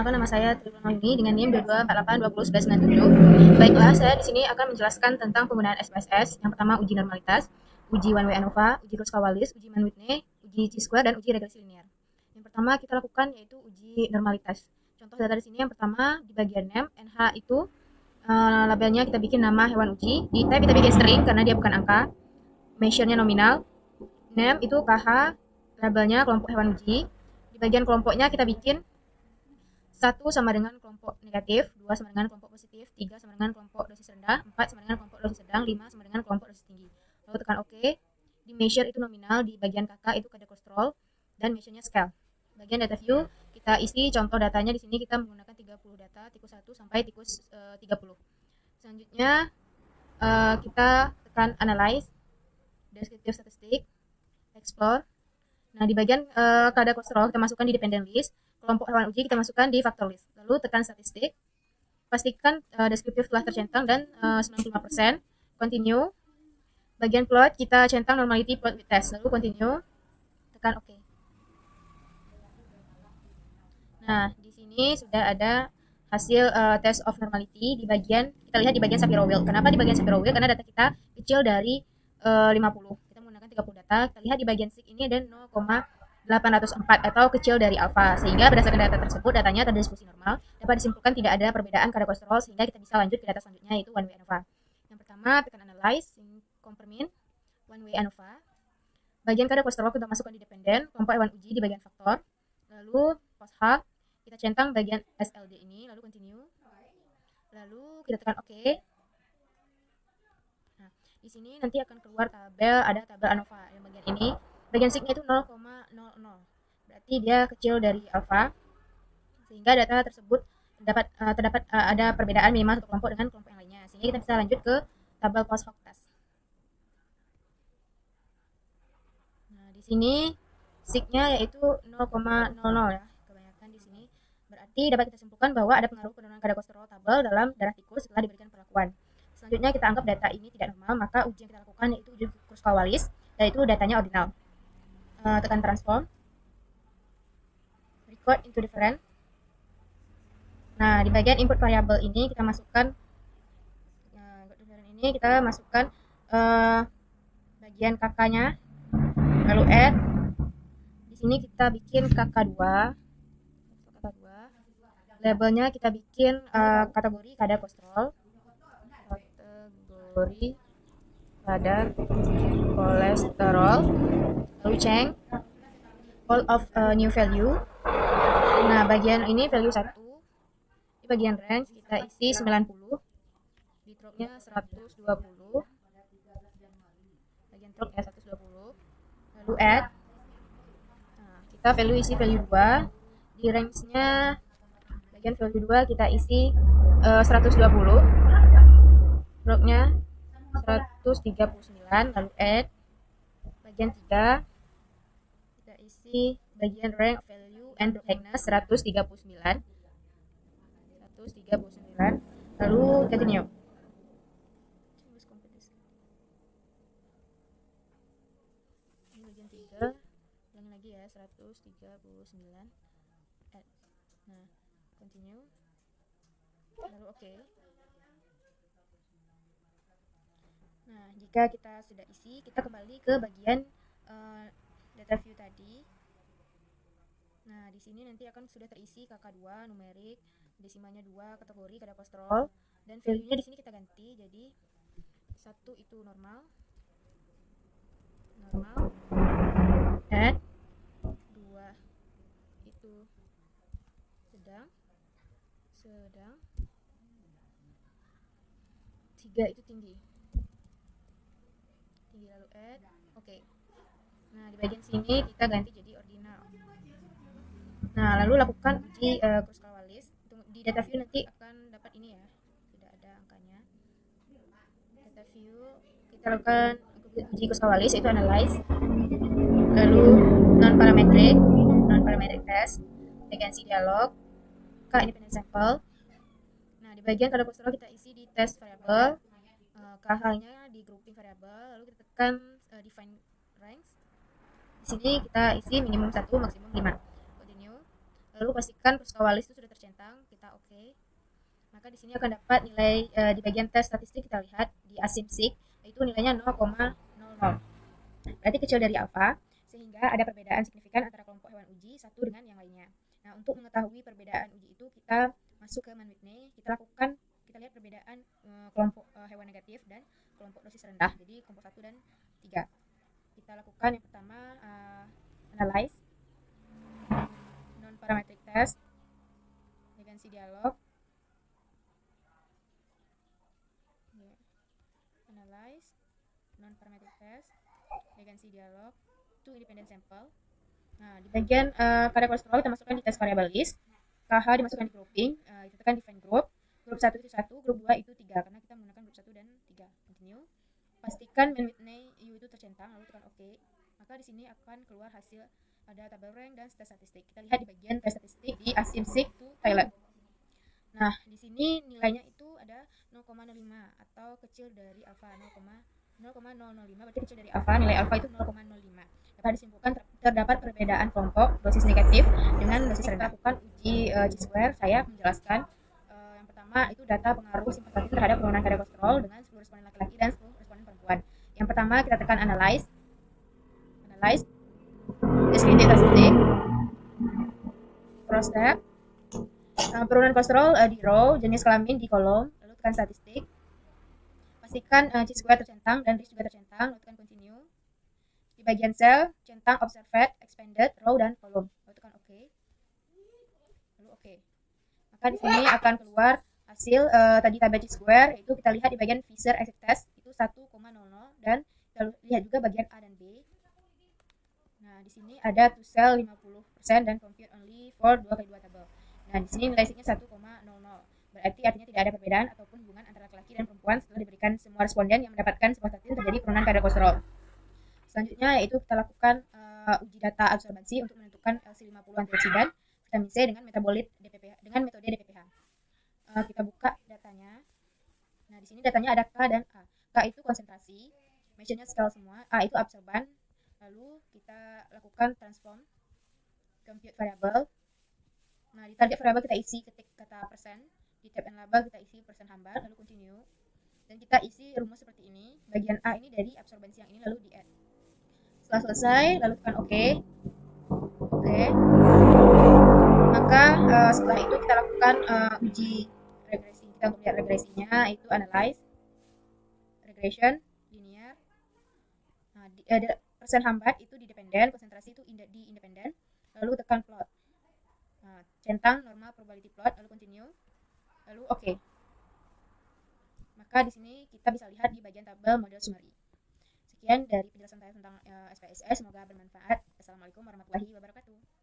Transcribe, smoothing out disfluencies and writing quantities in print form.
Perkenalkan, nama saya Trigonometri dengan NIM 2248201197. Baiklah, saya di sini akan menjelaskan tentang penggunaan SPSS. Yang pertama, uji normalitas, uji one way ANOVA, uji Kruskal-Wallis, uji Mann-Whitney, uji chi-square, dan uji regresi linear. Yang pertama kita lakukan yaitu uji normalitas. Contoh data di sini yang pertama di bagian name, NH itu labelnya kita bikin nama hewan uji, di type kita bikin string karena dia bukan angka, measure-nya nominal, name itu KH, labelnya kelompok hewan uji. Di bagian kelompoknya kita bikin 1 sama dengan kelompok negatif, 2 sama dengan kelompok positif, 3 sama dengan kelompok dosis rendah, 4 sama dengan kelompok dosis sedang, 5 sama dengan kelompok dosis tinggi. Lalu tekan OK. Di measure itu nominal, di bagian kakak itu kadar kolesterol, dan measure-nya scale. Bagian data view, kita isi contoh datanya di sini kita menggunakan 30 data, tikus 1 sampai tikus 30. Selanjutnya kita tekan analyze, descriptive statistik, explore. Nah, di bagian kadar kolesterol kita masukkan di dependent list, kelompok hewan uji kita masukkan di factor list. Lalu tekan statistik, pastikan deskriptif telah tercentang dan 95%, continue. Bagian plot kita centang normality plot with test, lalu continue, tekan OK. Nah, di sini sudah ada hasil test of normality di bagian, kita lihat di bagian Shapiro Wilk. Kenapa di bagian Shapiro Wilk? Karena data kita kecil dari 50. Kita menggunakan 30 data. Kita lihat di bagian SIG ini ada 0,804 atau kecil dari alfa. Sehingga berdasarkan data tersebut, datanya terdistribusi normal. Dapat disimpulkan tidak ada perbedaan kadar kolesterol sehingga kita bisa lanjut ke data selanjutnya yaitu one way ANOVA. Yang pertama, tekan analyze, compare one way ANOVA. Bagian kadar kolesterol kita masukkan di dependen, kelompok hewan uji di bagian faktor. Lalu post hoc kita centang bagian SLD ini, lalu continue, lalu kita tekan OK. Nah, di sini nanti akan keluar tabel, ada tabel ANOVA yang bagian ini, bagian signya itu 0,00, berarti dia kecil dari alfa, sehingga data tersebut terdapat ada perbedaan minimal satu kelompok dengan kelompok yang lainnya, sehingga kita bisa lanjut ke tabel post hoc test. Nah, di sini signya yaitu 0,00 ya. Berarti dapat kita simpulkan bahwa ada pengaruh penurunan kadar kolesterol tabel dalam darah tikus setelah diberikan perlakuan. Selanjutnya kita anggap data ini tidak normal, maka uji yang kita lakukan yaitu uji Kruskal-Wallis, yaitu datanya ordinal. Tekan transform, record into different. Nah, di bagian input variable ini kita masukkan bagian kakaknya, lalu add. Di sini kita bikin kakak 2. Labelnya kita bikin kategori kadar kolesterol, kategori kadar kolesterol, lalu change all of new value. Nah, bagian ini value 1, di bagian range kita isi 90, di dropnya 120, bagian drop ya 120, lalu add. Nah, kita value isi value 2, di range nya bagian value 2 kita isi 120, dropnya 139, lalu add. Bagian 3 kita isi bagian rank value and drop thickness 139, lalu continue. Ini bagian 3, ulangi lagi ya, 139, add. Nah, continue, lalu OK. Nah, jika kita sudah isi, kita kembali ke bagian data view tadi. Nah, di sini nanti akan sudah terisi KK2 numerik, desimalnya 2, kategori kadar kolesterol, dan value-nya di sini kita ganti jadi 1 itu normal, add, 2 itu sedang, 3 itu tinggi, lalu add, oke. Nah, di bagian sini kita ganti jadi ordinal. Nah, lalu lakukan uji Kruskal-Wallis. Di data view nanti akan dapat ini ya, tidak ada angkanya. Data view kita lakukan uji Kruskal-Wallis, itu analyze, lalu non-parametric test, frequency dialog, independent sample. Nah, di bagian kadar kolesterol kita isi di test variable, KH-nya di grouping variable, lalu kita tekan define range. Di sini kita isi minimum 1, maksimum 5. Continue. Lalu pastikan Kruskal Wallis itu sudah tercentang, kita oke. Maka di sini akan dapat nilai di bagian tes statistik kita lihat di asimsik yaitu nilainya 0,00. Berarti kecil dari alfa, sehingga ada perbedaan signifikan antara kelompok hewan uji satu dengan yang lainnya. Nah, untuk mengetahui perbedaan uji itu kita masuk ke Mann-Whitney, kita lihat perbedaan kelompok hewan negatif dan kelompok dosis rendah. Jadi kelompok 1 dan 3. Kita lakukan yang pertama analyze non parametric test, legancy dialog. Analyze non parametric test, legancy dialog, to independent sample. Nah, di bagian kadar kolesterol kita masukkan di tes variable list. KH dimasukkan di grouping, kita tekan define group. Grup 1 itu 1, grup 2 itu 3 karena kita menggunakan grup 1 dan 3. Continue. Pastikan Mann-Whitney U itu tercentang, lalu tekan OK. Maka di sini akan keluar hasil ada tabel rank dan tes statistik. Kita lihat di bagian tes statistik di asimsik to Thailand. Nah, di sini nilainya itu ada 0,05 atau kecil dari alfa 0,005, berarti kecil dari alfa, nilai alfa itu 0,05. Dapat disimpulkan terdapat perbedaan kelompok dosis negatif dengan dosis rendah. Lakukan uji G-square, saya menjelaskan yang pertama itu data pengaruh simptomatik terhadap penurunan kadar kolesterol dengan 10 responden laki-laki dan 10 responden perempuan. Yang pertama kita tekan analyze, descriptive statistik, cross step, penurunan kolesterol di row, jenis kelamin di kolom, lalu tekan statistik. Pastikan G-square tercentang dan RIS juga tercentang, lalu tekan continue. Di bagian sel, centang observed, expanded, row dan kolom, lalu tekan OK. Lalu OK. Maka di sini akan keluar hasil tadi tabel G-square, itu kita lihat di bagian Fisher exact test itu 1,00 dan kita lihat juga bagian A dan B. Nah, di sini ada to cell 50% dan compute only for 2x2 tabel. Nah, di sini nilai signya 1,00. Berarti artinya tidak ada perbedaan ataupun hubungan antara laki-laki dan perempuan setelah diberikan semua responden yang mendapatkan simvastatin terjadi penurunan kadar kolesterol. Selanjutnya yaitu kita lakukan uji data absorbansi untuk menentukan LC50 antioksidan vitamin C dengan metabolit DPPH dengan metode DPPH. Kita buka datanya. Nah, di sini datanya ada K dan A. K itu konsentrasi, measurenya skala semua, A itu absorban. Lalu kita lakukan transform compute variable. Nah, di target variable kita isi ketik kata persen, di tab and label kita isi persen hambar, lalu continue. Dan kita isi rumus seperti ini. Bagian A ini dari absorbansi yang ini lalu di add. Setelah selesai, lalu tekan OK. Oke. Maka setelah itu kita lakukan uji regresi. Kita untuk lihat regresinya itu analyze, regression, linear. Nah, persen hambat itu di dependent, konsentrasi itu di independent. Lalu tekan plot. Nah, centang normal probability plot, lalu continue. Lalu OK. Maka di sini kita bisa lihat di bagian tabel model summary. Sekian dari penjelasan saya tentang SPSS, semoga bermanfaat. Assalamualaikum warahmatullahi wabarakatuh.